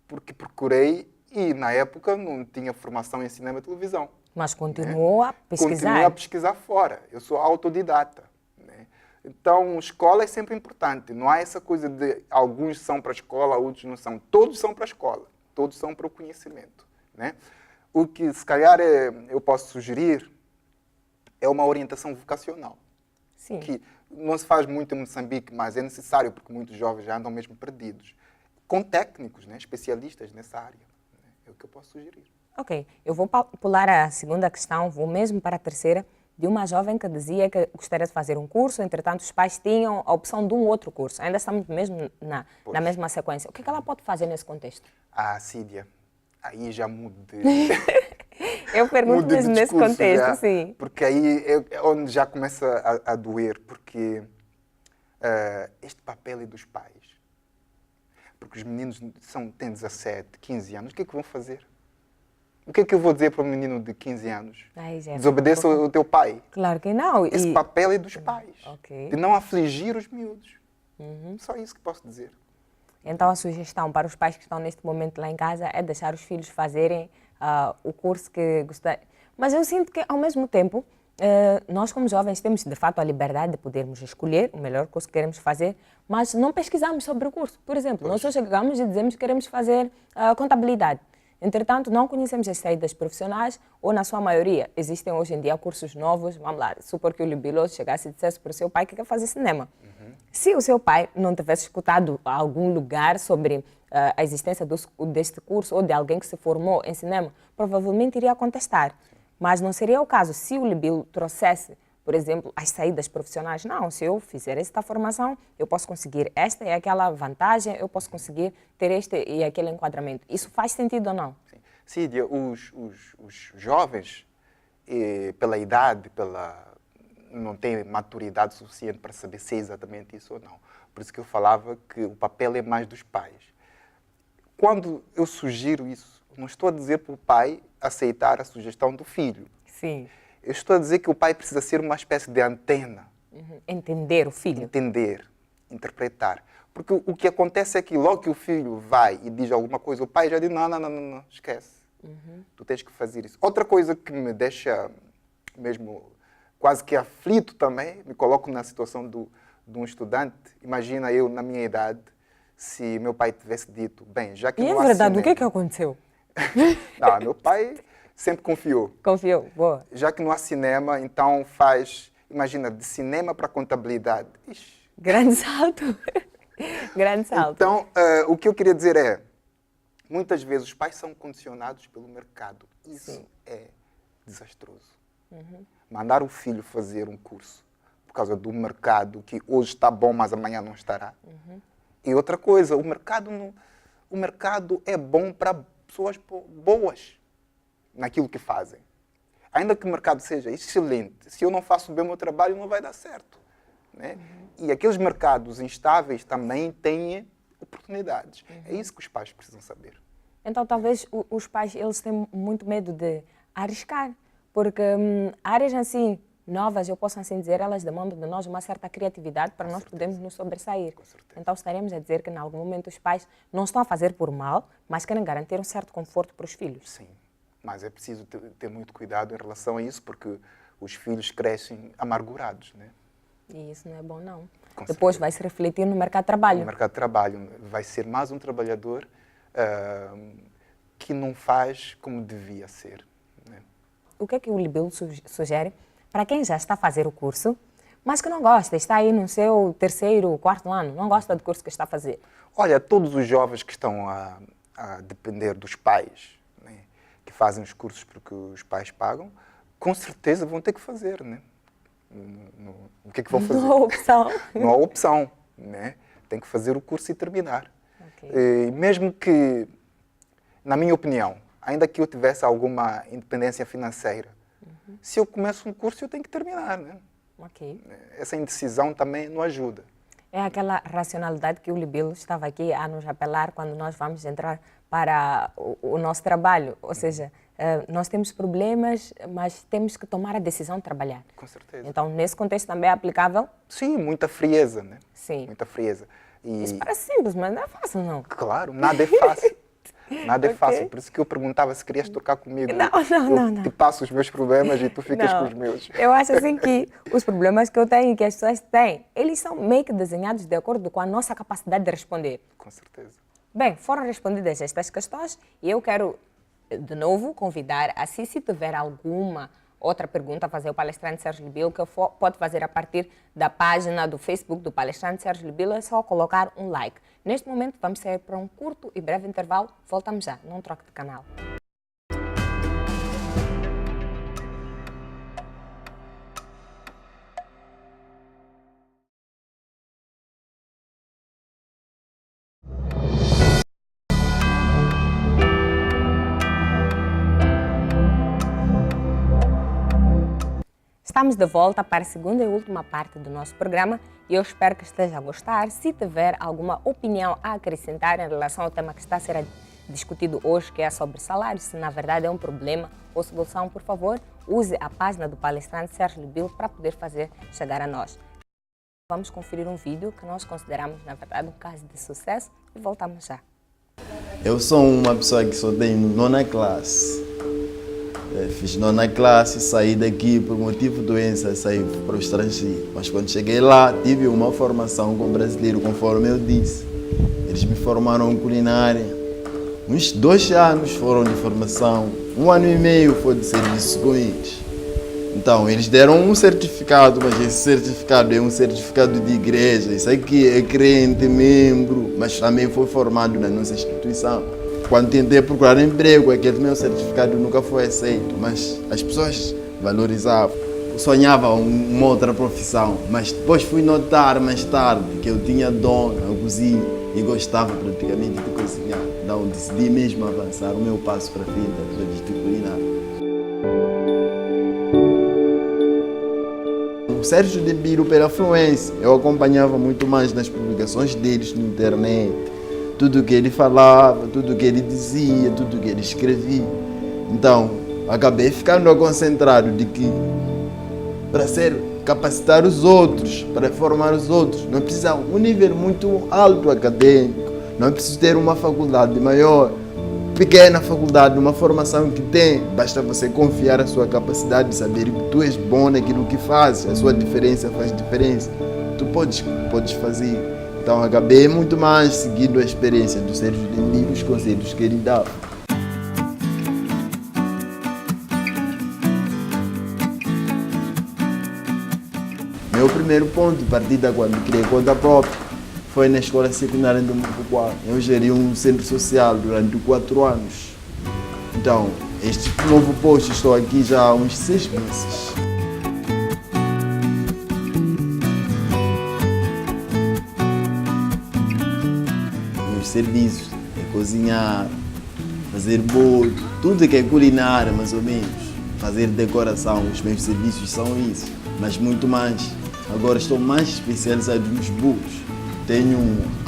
porque procurei e, na época, não tinha formação em cinema e televisão. Mas continuou a pesquisar. Continuei a pesquisar fora. Eu sou autodidata. Né? Então, escola é sempre importante. Não há essa coisa de alguns são para a escola, outros não são. Todos são para a escola. Todos são para o conhecimento. Né? O que, se calhar, eu posso sugerir é uma orientação vocacional. Sim. Que não se faz muito em Moçambique, mas é necessário, porque muitos jovens já andam mesmo perdidos. Com técnicos, né? Especialistas nessa área. Né? É o que eu posso sugerir. Ok, eu vou pular a segunda questão, vou mesmo para a terceira, de uma jovem que dizia que gostaria de fazer um curso, entretanto os pais tinham a opção de um outro curso. Ainda estamos mesmo na mesma sequência. O que ela pode fazer nesse contexto? Cídia, aí já muda. Eu pergunto mesmo nesse contexto, sim. Porque aí é onde já começa a doer, porque este papel é dos pais. Porque os meninos têm 17, 15 anos, o que é que vão fazer? O que é que eu vou dizer para um menino de 15 anos? Desobedeça o teu pai. Claro que não. Esse papel é dos pais. Okay. De não afligir os miúdos. Só isso que posso dizer. Então a sugestão para os pais que estão neste momento lá em casa é deixar os filhos fazerem o curso que gostarem. Mas eu sinto que, ao mesmo tempo, nós como jovens temos de fato a liberdade de podermos escolher o melhor curso que queremos fazer, mas não pesquisamos sobre o curso. Por exemplo, nós só chegamos e dizemos que queremos fazer contabilidade. Entretanto, não conhecemos as saídas profissionais, ou na sua maioria, existem hoje em dia cursos novos. Vamos lá, supor que o Libelo chegasse e dissesse para o seu pai que quer fazer cinema. Se o seu pai não tivesse escutado algum lugar sobre a existência deste curso, ou de alguém que se formou em cinema, provavelmente iria contestar. Mas não seria o caso se o Libelo trouxesse, por exemplo, as saídas profissionais. Não, se eu fizer esta formação, eu posso conseguir esta e aquela vantagem, eu posso conseguir ter este e aquele enquadramento. Isso faz sentido ou não? Cídia, os jovens, pela idade, não têm maturidade suficiente para saber se é exatamente isso ou não. Por isso que eu falava que o papel é mais dos pais. Quando eu sugiro isso, não estou a dizer para o pai aceitar a sugestão do filho. Sim. Eu estou a dizer que o pai precisa ser uma espécie de antena. Entender o filho. Entender, interpretar. Porque o que acontece é que logo que o filho vai e diz alguma coisa, o pai já diz, não, esquece. Tu tens que fazer isso. Outra coisa que me deixa mesmo quase que aflito também, me coloco na situação de um estudante. Imagina eu, na minha idade, se meu pai tivesse dito, bem, já que não há cinema... E é verdade, o que é que aconteceu? Não, meu pai... sempre confiou. Confiou, boa. Já que não há cinema, então faz, imagina, de cinema para contabilidade. Ixi. Grande salto. Grande salto. Então, o que eu queria dizer é, muitas vezes os pais são condicionados pelo mercado. Isso é desastroso. Mandar o filho fazer um curso por causa do mercado, que hoje está bom, mas amanhã não estará. E outra coisa, o mercado é bom para pessoas boas naquilo que fazem. Ainda que o mercado seja excelente, se eu não faço bem o meu trabalho, não vai dar certo. Né? E aqueles mercados instáveis também têm oportunidades. É isso que os pais precisam saber. Então, talvez os pais eles têm muito medo de arriscar, porque áreas assim novas, eu posso assim dizer, elas demandam de nós uma certa criatividade para nós podermos nos sobressair. Então, estaremos a dizer que, em algum momento, os pais não estão a fazer por mal, mas querem garantir um certo conforto para os filhos. Sim. Mas é preciso ter muito cuidado em relação a isso, porque os filhos crescem amargurados, né? E isso não é bom, não. Depois vai se refletir no mercado de trabalho. No mercado de trabalho. Vai ser mais um trabalhador que não faz como devia ser. Né? O que é que o Libelo sugere para quem já está a fazer o curso, mas que não gosta, está aí no seu 3º, 4º ano, não gosta do curso que está a fazer? Olha, todos os jovens que estão a depender dos pais, né, que fazem os cursos porque os pais pagam, com certeza vão ter que fazer, né? O que é que vão fazer? Não há opção. Não há opção, né? Tem que fazer o curso e terminar. Okay. Mesmo que, na minha opinião, ainda que eu tivesse alguma independência financeira, se eu começo um curso, eu tenho que terminar, né? Okay. Essa indecisão também não ajuda. É aquela racionalidade que o Libilo estava aqui a nos apelar quando nós vamos entrar para o nosso trabalho. Ou seja, nós temos problemas, mas temos que tomar a decisão de trabalhar. Com certeza. Então, nesse contexto também é aplicável? Sim, muita frieza, né? Sim. Muita frieza. Isso parece simples, mas não é fácil, não. Claro, nada é fácil. Nada é fácil, por isso que eu perguntava se querias tocar comigo. Não. Eu te passo os meus problemas e tu ficas com os meus. Eu acho assim que os problemas que eu tenho e que as pessoas têm, eles são meio que desenhados de acordo com a nossa capacidade de responder. Com certeza. Bem, foram respondidas estas questões e eu quero, de novo, convidar a se tiver alguma outra pergunta a fazer ao palestrante Sérgio Libilo, que pode fazer a partir da página do Facebook do palestrante Sérgio Libilo, é só colocar um like. Neste momento vamos sair para um curto e breve intervalo. Voltamos já, não troque de canal. Estamos de volta para a segunda e última parte do nosso programa e eu espero que esteja a gostar. Se tiver alguma opinião a acrescentar em relação ao tema que está a ser discutido hoje, que é sobre salário, se na verdade é um problema ou solução, por favor, use a página do palestrante Sérgio Libilo para poder fazer chegar a nós. Vamos conferir um vídeo que nós consideramos, na verdade, um caso de sucesso e voltamos já. Eu sou uma pessoa que só tenho 9ª classe. Fiz 9ª classe, saí daqui por motivo de doença, saí para o estrangeiro. Mas quando cheguei lá, tive uma formação com brasileiro, conforme eu disse. Eles me formaram em culinária. Uns 2 anos foram de formação, 1 ano e meio foi de serviço com eles. Então, eles deram um certificado, mas esse certificado é um certificado de igreja. Isso aqui é crente, membro, mas também foi formado na nossa instituição. Quando tentei procurar emprego, aquele meu certificado nunca foi aceito, mas as pessoas valorizavam. Eu sonhava uma outra profissão, mas depois fui notar mais tarde que eu tinha dom na cozinha e gostava praticamente de cozinhar. Então decidi mesmo avançar o meu passo para frente através de culinária. O Sérgio Libilo, pela fluência, eu acompanhava muito mais nas publicações deles na internet. Tudo o que ele falava, tudo o que ele dizia, tudo o que ele escrevia. Então, acabei ficando concentrado de que para capacitar os outros, para formar os outros, não precisa um nível muito alto acadêmico, não precisa ter uma faculdade maior, pequena faculdade, uma formação que tem, basta você confiar a sua capacidade de saber que tu és bom naquilo que fazes, a sua diferença faz diferença, tu podes fazer. Então acabei muito mais seguindo a experiência do Sérgio Libilo e os conselhos que ele dava. Meu primeiro ponto de partida quando criei conta própria foi na escola secundária do Mupuquá. Eu geri um centro social durante 4 anos. Então, este novo posto estou aqui já há uns 6 meses. Serviços, é cozinhar, fazer bolo, tudo que é culinária mais ou menos, fazer decoração, os meus serviços são isso, mas muito mais. Agora estou mais especializado nos bolos. Tenho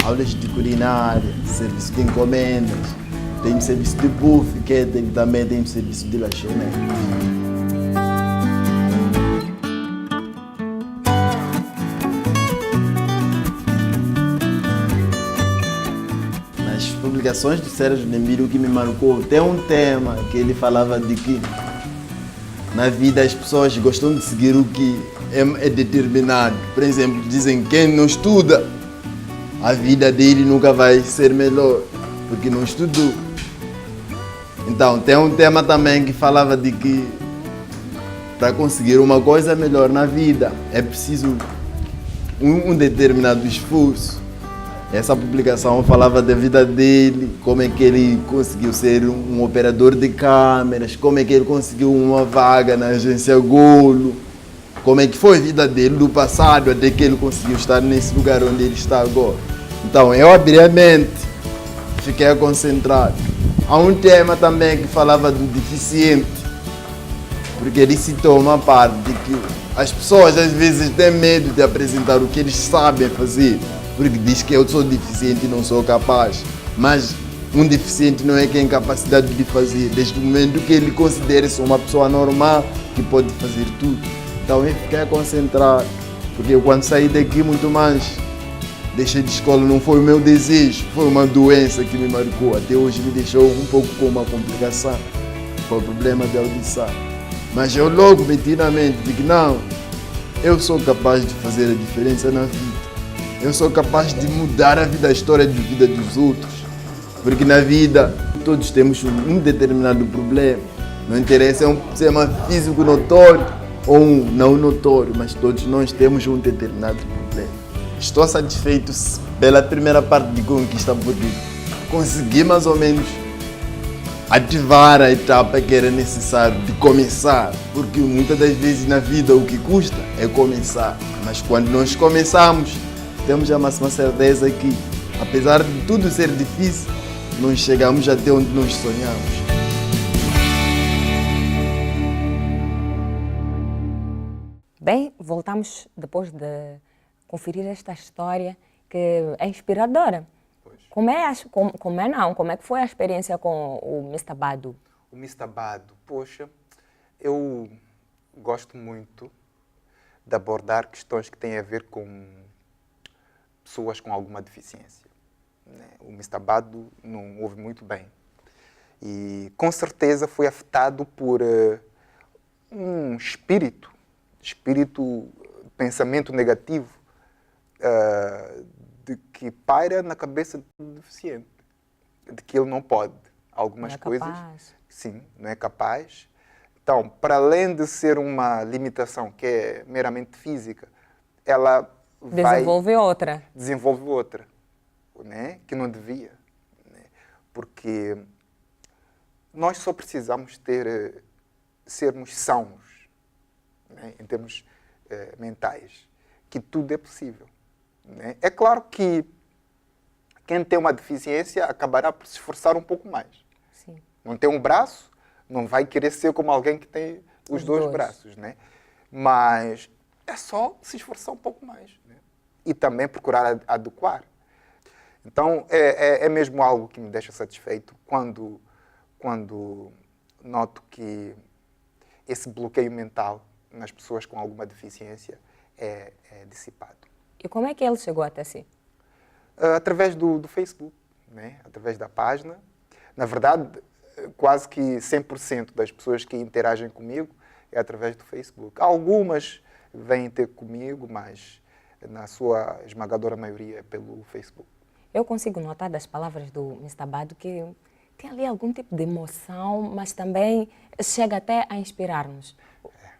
aulas de culinária, serviço de encomendas, tenho serviço de buffet, que também tenho serviço de lanchonete. Publicações do Sérgio Libilo que me marcou, tem um tema que ele falava de que na vida as pessoas gostam de seguir o que é determinado. Por exemplo, dizem que quem não estuda, a vida dele nunca vai ser melhor, porque não estudou. Então, tem um tema também que falava de que para conseguir uma coisa melhor na vida é preciso um determinado esforço. Essa publicação falava da vida dele, como é que ele conseguiu ser um operador de câmeras, como é que ele conseguiu uma vaga na agência Golo, como é que foi a vida dele do passado até que ele conseguiu estar nesse lugar onde ele está agora. Então eu abri a mente, fiquei concentrado. Há um tema também que falava do deficiente, porque ele citou uma parte de que as pessoas às vezes têm medo de apresentar o que eles sabem fazer, porque diz que eu sou deficiente e não sou capaz. Mas um deficiente não é quem tem capacidade de fazer, desde o momento que ele considere-se uma pessoa normal que pode fazer tudo. Então eu fiquei concentrado, porque eu, quando saí daqui muito mais, deixei de escola, não foi o meu desejo, foi uma doença que me marcou. Até hoje me deixou um pouco com uma complicação, com o problema de audição. Mas eu logo meti na mente de que não, eu sou capaz de fazer a diferença na vida. Eu sou capaz de mudar a vida, a história de vida dos outros. Porque na vida todos temos um determinado problema. Não interessa ser um físico notório ou um não notório, mas todos nós temos um determinado problema. Estou satisfeito pela primeira parte de conquista, porque consegui mais ou menos ativar a etapa que era necessário de começar, porque muitas das vezes na vida o que custa é começar, mas quando nós começamos, temos a máxima certeza que, apesar de tudo ser difícil, nós chegamos até onde nós sonhamos. Bem, voltamos depois de conferir esta história que é inspiradora. Como é que foi a experiência com o Mr. Badu? O Mr. Badu, poxa, eu gosto muito de abordar questões que têm a ver com pessoas com alguma deficiência. O Mr. Badu não ouve muito bem. E com certeza foi afetado por um pensamento negativo de que paira na cabeça do deficiente, de que ele não pode. Algumas coisas, sim, não é capaz. Então, para além de ser uma limitação que é meramente física, ela desenvolve outra, né? Que não devia, né? Porque nós só precisamos sermos sãos, né? Em termos mentais, que tudo é possível. Né? É claro que quem tem uma deficiência acabará por se esforçar um pouco mais. Sim. Não tem um braço, não vai querer ser como alguém que tem os dois braços. Né? Mas é só se esforçar um pouco mais. Né? E também procurar adequar. Então, é mesmo algo que me deixa satisfeito quando noto que esse bloqueio mental nas pessoas com alguma deficiência é dissipado. E como é que ele chegou até si? Através do Facebook, né? Através da página. Na verdade, quase que 100% das pessoas que interagem comigo é através do Facebook. Algumas vêm ter comigo, mas na sua esmagadora maioria é pelo Facebook. Eu consigo notar das palavras do Mr. Badu que tem ali algum tipo de emoção, mas também chega até a inspirar-nos.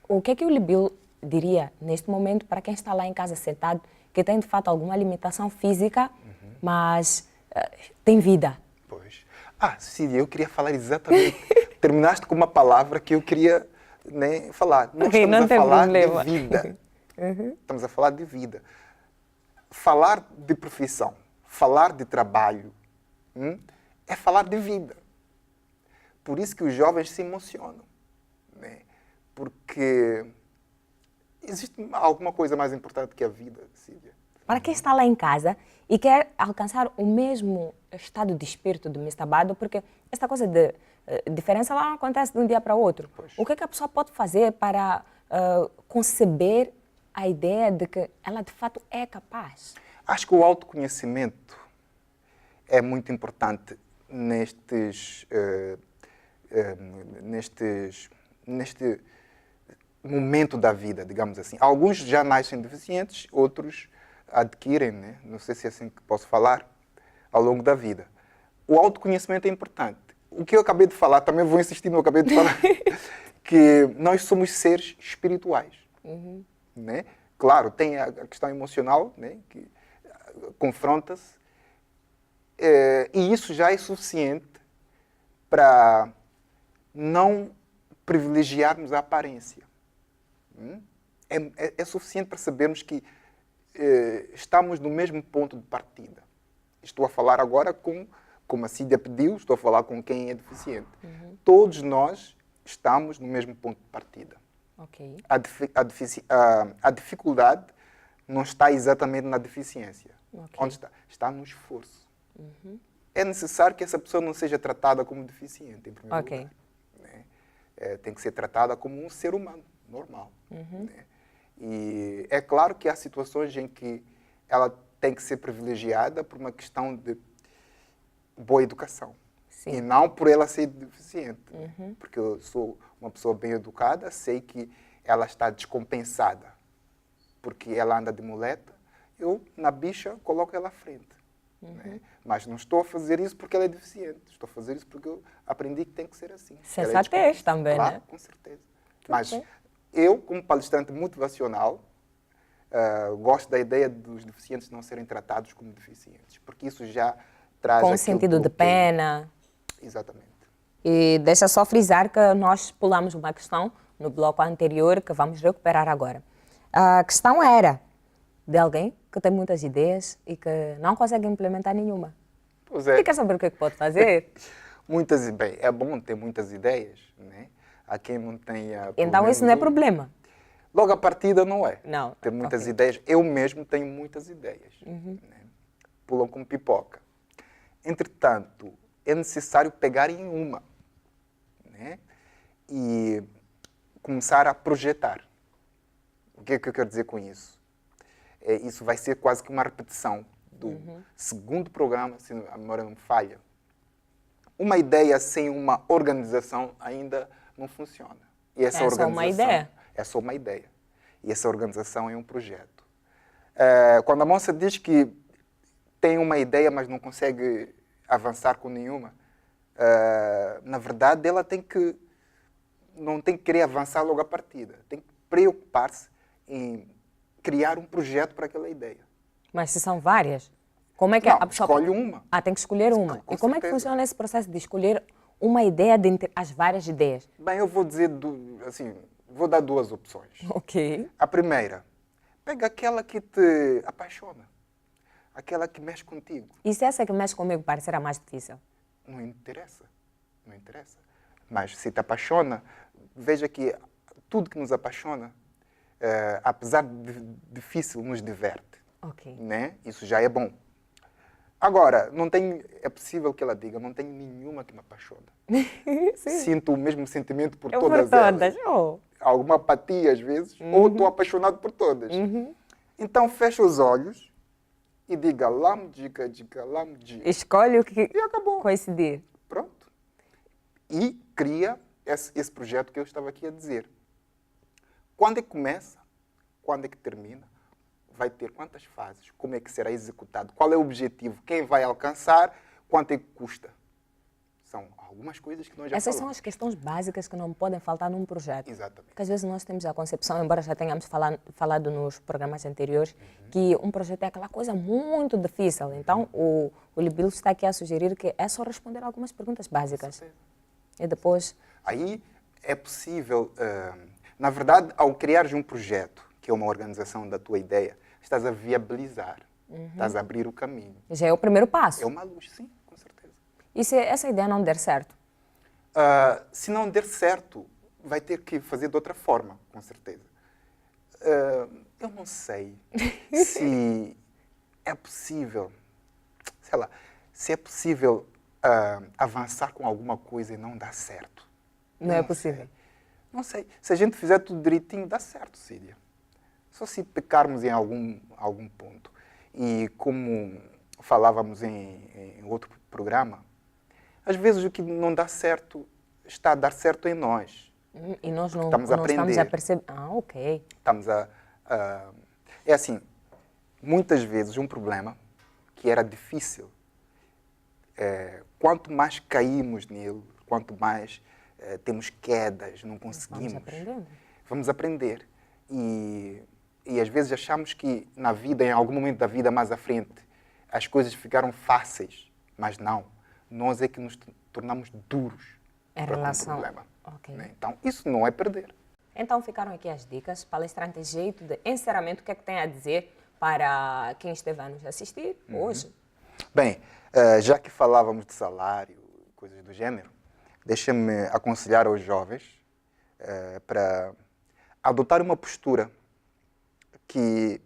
O que é que o Libil diria neste momento para quem está lá em casa sentado, que tem de fato alguma limitação física, mas tem vida? Pois. Cecília, eu queria falar exatamente. Terminaste com uma palavra que eu queria, né, falar. Nós estamos a falar de vida. Estamos a falar de vida. Falar de profissão, falar de trabalho, é falar de vida. Por isso que os jovens se emocionam. Né? Porque existe alguma coisa mais importante que a vida, Cília. Para quem está lá em casa e quer alcançar o mesmo estado de espírito do Mr. Badu, porque esta coisa de diferença lá não acontece de um dia para o outro. Pois. O que é que a pessoa pode fazer para conceber a ideia de que ela de fato é capaz? Acho que o autoconhecimento é muito importante neste momento da vida, digamos assim. Alguns já nascem deficientes, outros adquirem, né? Não sei se é assim que posso falar, ao longo da vida. O autoconhecimento é importante. O que eu acabei de falar, também vou insistir no que eu acabei de falar, que nós somos seres espirituais. Uhum. Né? Claro, tem a questão emocional, né? Que confronta-se, e isso já é suficiente para não privilegiarmos a aparência. É suficiente para sabermos que estamos no mesmo ponto de partida. Estou a falar agora como a Cídia pediu, estou a falar com quem é deficiente. Uhum. Todos nós estamos no mesmo ponto de partida. Ok. A dificuldade não está exatamente na deficiência. Ok. Onde está? Está no esforço. Uhum. É necessário que essa pessoa não seja tratada como deficiente, em primeiro Ok. lugar. Né? Tem que ser tratada como um ser humano, normal. Uhum. Né? E é claro que há situações em que ela tem que ser privilegiada por uma questão de boa educação. Sim. E não por ela ser deficiente. Uhum. Porque eu sou uma pessoa bem educada, sei que ela está descompensada. Porque ela anda de muleta, eu, na bicha, coloco ela à frente. Uhum. Né? Mas não estou a fazer isso porque ela é deficiente. Estou a fazer isso porque eu aprendi que tem que ser assim. Sensatez também, claro, né? Com certeza. Mas eu, como palestrante motivacional, gosto da ideia dos deficientes não serem tratados como deficientes. Porque isso já traz Com aquele sentido de bloqueio. pena. Exatamente. E deixa só frisar que nós pulamos uma questão no bloco anterior que vamos recuperar agora. A questão era de alguém que tem muitas ideias e que não consegue implementar nenhuma. Pois é. E quer saber o que é que pode fazer? Bem, é bom ter muitas ideias, né? Há quem não tenha... Então isso não é problema. Logo a partida não é. Não. Ter muitas ideias. Eu mesmo tenho muitas ideias. Uhum. Né? Pulam como pipoca. Entretanto, é necessário pegar em uma, né? E começar a projetar. O que é que eu quero dizer com isso? Isso vai ser quase que uma repetição do segundo programa, se a memória não me falha. Uma ideia sem uma organização ainda não funciona. E essa É só uma ideia. É só uma ideia. E essa organização é um projeto. Quando a moça diz que tem uma ideia, mas não consegue avançar com nenhuma, na verdade, ela não tem que querer avançar logo à partida. Tem que preocupar-se em criar um projeto para aquela ideia. Mas se são várias, como é que Não, a pessoa... escolhe uma. Tem que escolher uma. Com E como é que certeza. funciona esse processo de escolher uma ideia dentre as várias ideias? Bem, eu vou dizer, vou dar duas opções. Ok. A primeira, pega aquela que te apaixona, aquela que mexe contigo. E se essa que mexe comigo parecerá mais difícil? Não interessa, não interessa. Mas se te apaixona, veja que tudo que nos apaixona, apesar de difícil, nos diverte. Ok. Né? Isso já é bom. Agora, é possível que ela diga, não tenho nenhuma que me apaixona. Sinto o mesmo sentimento por todas elas. Oh. Alguma apatia às vezes, ou estou apaixonado por todas. Então fecha os olhos e diga lamdica, dica, lamdica. Escolhe o que e acabou. Coincidir. Pronto. E cria esse projeto que eu estava aqui a dizer. Quando é que começa? Quando é que termina? Vai ter quantas fases? Como é que será executado? Qual é o objetivo? Quem vai alcançar? Quanto é que custa? São algumas coisas que nós já Essas falamos. são as questões básicas que não podem faltar num projeto. Exatamente. Porque às vezes nós temos a concepção, embora já tenhamos falado nos programas anteriores, que um projeto é aquela coisa muito difícil. Então, o Libilo está aqui a sugerir que é só responder algumas perguntas básicas. E depois... Aí é possível... na verdade, ao criares um projeto, que é uma organização da tua ideia, estás a viabilizar, estás a abrir o caminho. Já é o primeiro passo. É uma luz, sim, com certeza. E se essa ideia não der certo? Se não der certo, vai ter que fazer de outra forma, com certeza. Eu não sei se é possível, sei lá, se é possível avançar com alguma coisa e não dar certo. Não é possível. Não sei. Se a gente fizer tudo direitinho, dá certo, Cília. Só se pecarmos em algum ponto. E como falávamos em outro programa, às vezes o que não dá certo está a dar certo em nós. E nós não estamos a aprender. Estamos a perceber. Ok. Estamos É assim, muitas vezes um problema que era difícil, quanto mais caímos nele, quanto mais temos quedas, não conseguimos. Vamos aprendendo. Vamos aprender. E às vezes achamos que na vida, em algum momento da vida mais à frente, as coisas ficaram fáceis, mas não. Nós é que nos tornamos duros Em para relação... com o problema. Ok. Né? Então, isso não é perder. Então ficaram aqui as dicas. Palestrante, jeito de encerramento, o que é que tem a dizer para quem esteve a nos assistir hoje? Bem, já que falávamos de salário, coisas do gênero, deixa-me aconselhar aos jovens para adotar uma postura que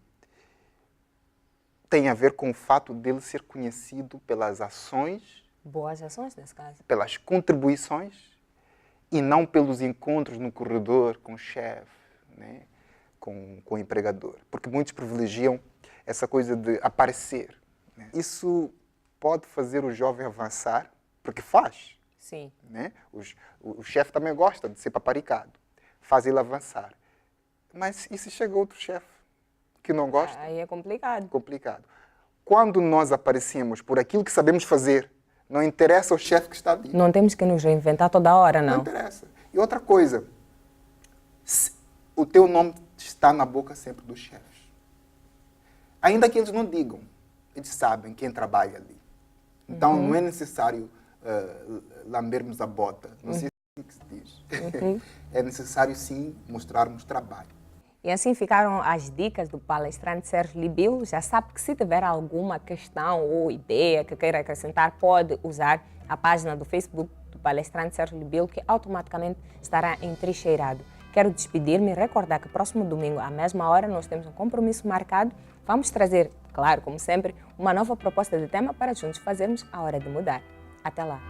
tem a ver com o fato dele ser conhecido pelas ações, Boas ações, nesse caso. pelas contribuições e não pelos encontros no corredor com o chefe, né? com o empregador. Porque muitos privilegiam essa coisa de aparecer. Né? Isso pode fazer o jovem avançar, porque faz. Sim. Né? O chefe também gosta de ser paparicado, faz ele avançar. Mas e se chega outro chefe que não gosta? Aí é complicado. Complicado. Quando nós aparecemos por aquilo que sabemos fazer, não interessa o chefe que está ali. Não temos que nos reinventar toda hora, não. Não interessa. E outra coisa, o teu nome está na boca sempre dos chefes. Ainda que eles não digam, eles sabem quem trabalha ali. Então não é necessário lambermos a bota. Não sei se é assim que se diz. É necessário sim mostrarmos trabalho. E assim ficaram as dicas do palestrante Sérgio Libilo. Já sabe que se tiver alguma questão ou ideia que queira acrescentar, pode usar a página do Facebook do palestrante Sérgio Libilo, que automaticamente estará entrincheirado. Quero despedir-me e recordar que próximo domingo, à mesma hora, nós temos um compromisso marcado. Vamos trazer, claro, como sempre, uma nova proposta de tema para juntos fazermos a hora de mudar. Até lá!